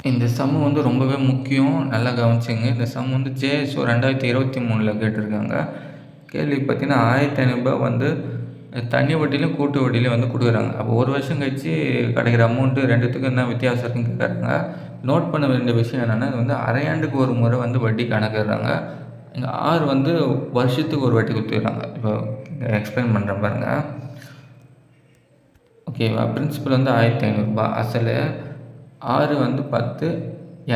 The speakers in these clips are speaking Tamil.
இந்த சம் வந்து ரொம்பவே முக்கியம். நல்லா கவனிச்சுங்க. இந்த சம் வந்து JSO 2023ல கேட்டிருக்காங்க. கேள்வி பார்த்தீங்கன்னா, ரூ. 1500 வந்து தனி வட்டியிலும், கூட்டு வட்டியிலும் வந்து குடுக்குறாங்க. அப்போ 1 வருஷம் கழிச்சு கிடைக்கிற அமௌண்ட்டு 2த்துக்கும் என்ன வித்தியாசம் இருக்குன்னு கேட்குறாங்க. நோட் பண்ண வேண்டிய விஷயம் என்னென்னா, இது வந்து அரையாண்டுக்கு ஒரு முறை வந்து வட்டி கணக்கிடுறாங்க. இங்க R வந்து வருஷத்துக்கு ஒரு வாட்டி குடுத்துக்கிறாங்க. இப்போ எக்ஸ்பிளைன் பண்ணுறேன் பாருங்க. ஓகேவா? பிரின்சிபல் வந்து ரூ. 1500 அசலு. R வந்து 10,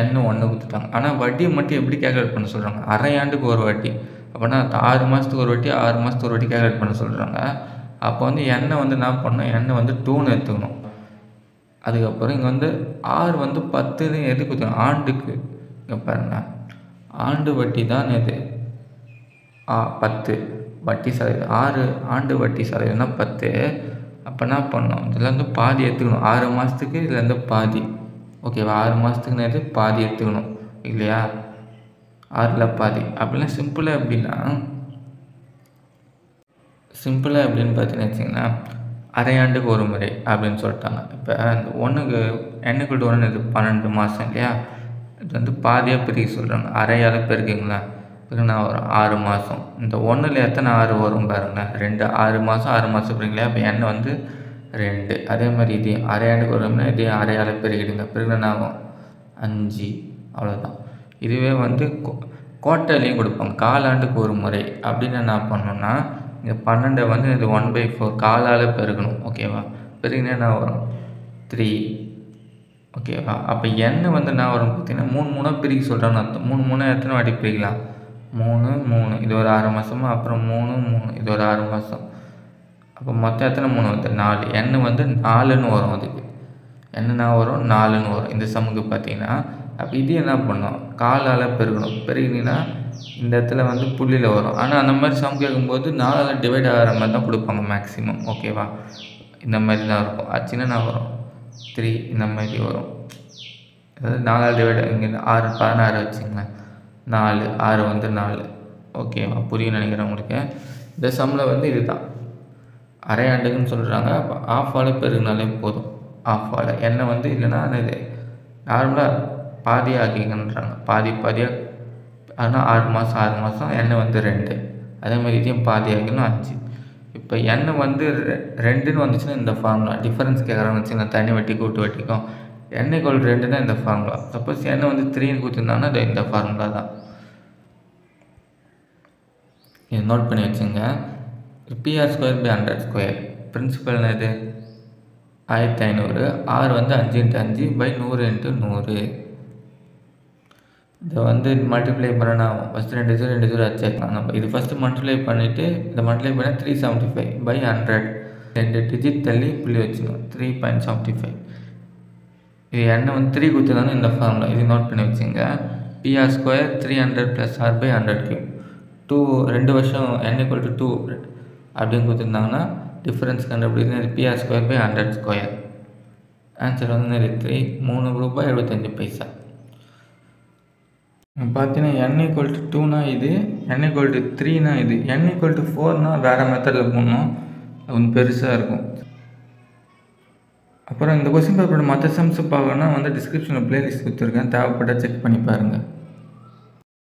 N 1 குடுத்துட்டாங்க. ஆனால் வட்டியை மட்டும் எப்படி கேல்குலேட் பண்ண சொல்கிறாங்க? அரையாண்டுக்கு ஒரு வாட்டி. அப்போனா 6 மாதத்துக்கு ஒரு வாட்டி 6 மாதத்துக்கு ஒரு வாட்டி கேல்குலேட் பண்ண சொல்கிறாங்க. அப்போ வந்து N வந்து என்ன பண்ணணும்? N வந்து 2ன்னு எடுத்துக்கணும். அதுக்கப்புறம் இங்கே வந்து R வந்து 10ன்னு எது குடுத்துருக்காங்க? ஆண்டுக்கு. இங்கே பாருங்க. ஆண்டு வட்டி தான் எது? 10 வட்டி சதவீதம். 6 ஆண்டு வட்டி சதவீதம்னா 10. அப்போ என்ன பண்ணணும்? இதுலேருந்து பாதி எடுத்துக்கணும். 6 மாதத்துக்கு இதுலேருந்து பாதி. ஓகேவா? 6 மாதத்துக்கு நேரத்து பாதி எடுத்துக்கணும் இல்லையா? 6ல் பாதி. அப்படின்னா சிம்பிளாக எப்படின்னு பார்த்தீங்கன்னு வச்சிங்கன்னா, அரையாண்டுக்கு ஒரு முறை அப்படின்னு சொல்லிட்டாங்க. இப்போ அந்த 1க்கு N=1 இது 12 மாதம் இல்லையா? இது வந்து பாதியாக பிரிக்க சொல்கிறாங்க. அரையால் பெருக்குங்களேன். பிறகுனா வரும் 6 மாதம். இந்த 1ல் எத்தனை 6 வரும் பாருங்களேன். 2 6 மாதம் 6 மாதம் பிரிங்களா? அப்போ N வந்து 2. அதே மாதிரி இதையும் அரையாண்டுக்கு ஒரு முறை இதையும் அரையால் பெருக்கிடுங்க. பிறகு என்ன ஆகும்? 5. அவ்வளோதான். இதுவே வந்து குவார்ட்டர்லியும் கொடுப்பாங்க. காலாண்டுக்கு ஒரு முறை அப்படின்னு என்ன பண்ணணும்னா, இங்கே 12 வந்து இது 1/4 காலால் பெருக்கணும். ஓகேவா? பெருக்கினா என்ன வரும்? 3. ஓகேவா? அப்போ N வந்து என்ன வரும் பார்த்தீங்கன்னா, 3 3 பிரிக்க சொல்கிறான்னு அர்த்தம். 3 3 எத்தனை வாட்டி பிரிக்கலாம்? 3 3 இது ஒரு 6 மாதமா? அப்புறம் 3 3 இது ஒரு 6 மாதம். அப்போ மொத்தம் எத்தனை 3 வருது? 4. N வந்து 4ன்னு வரும் அதுக்கு. என்ன வரும்? 4ன்னு வரும் இந்த சம்முக்கு பார்த்தீங்கன்னா. அப்போ இது என்ன பண்ணணும்? காலால் பெருக்கணும். பெருக்கினீங்கன்னா இந்த இடத்துல வந்து புள்ளியில் வரும். ஆனால் அந்த மாதிரி சம் கேட்கும்போது 4ஆல் டிவைட் ஆகிற மாதிரி தான் கொடுப்பாங்க மேக்ஸிமம். ஓகேவா? இந்த மாதிரி தான் இருக்கும். ஆச்சுன்னா என்ன வரும்? 3 இந்த மாதிரி வரும். அதாவது 4ஆல் டிவைட் இங்கே 6 16 வச்சுங்களேன். 4 6 வந்து 4. ஓகேவா? புரியும் நினைக்கிறேன் உங்களுக்கு. இந்த சம்மில் வந்து இதுதான் அரையாண்டுக்குன்னு சொல்கிறாங்க. அப்போ ஆஃபால் பெருக்கினாலே போதும். ஆஃபால் N வந்து இல்லைன்னா இது நார்மலாக பாதியாக ஆக்கிக்கன்றாங்க. பாதியாக ஆனால் 6 மாதம் 6 மாதம் N வந்து 2. அதே மாதிரி இதையும் பாதி ஆக்கிக்கணும் 5. இப்போ N வந்து 2ன்னு வந்துச்சுன்னா இந்த ஃபார்முலா. டிஃபரன்ஸ் கேட்குறாங்கன்னு வச்சுங்க, தனி வட்டி கூட்டு வட்டிக்கும். N = 2னா இந்த ஃபார்முலா. சப்போஸ் N வந்து 3ன்னு கொடுத்துருந்தாங்கன்னா இந்த ஃபார்முலா தான். இதை நோட் பண்ணி வச்சுங்க. PR²/100². பிரின்சிபல் என்னது? 1500. R வந்து 5×5/100×100. இதை வந்து மல்டிப்ளை பண்ணனா ஃபஸ்ட்டு 2 0 2 0 வச்சுக்கலாம். நம்ம இது ஃபஸ்ட்டு மல்டிப்ளை பண்ணிவிட்டு இதை மல்டிப்ளை பண்ணால் 375/100. 2 டிஜிட் தள்ளி புள்ளி வச்சுக்கணும். 3.75. இது N வந்து 3 கொடுத்துருந்தாங்க இந்த ஃபார்முலா. இது நோட் பண்ணி வச்சுங்க. PR² 300 + R/100³ 2 வருஷம் N = 2 அப்படின்னு கொடுத்துருந்தாங்கன்னா டிஃபரன்ஸ் கண்டுபிடிக்கிறது PR²/100². ஆன்சர் வந்து 3 ரூ. 3.75. பார்த்தீங்கன்னா N = 2னா இது, N = 3னா இது, N = 4னா வேறு மெத்தடில் போடணும். அது கொஞ்சம் பெருசாக இருக்கும். அப்புறம் இந்த கொஸ்டின் பேப்பரோட மற்ற சம்ஸ் பார்க்கணுன்னா வந்து டிஸ்கிரிப்ஷனில் ப்ளேலிஸ்ட் கொடுத்துருக்கேன். தேவைப்பட்டால் செக் பண்ணி பாருங்கள்.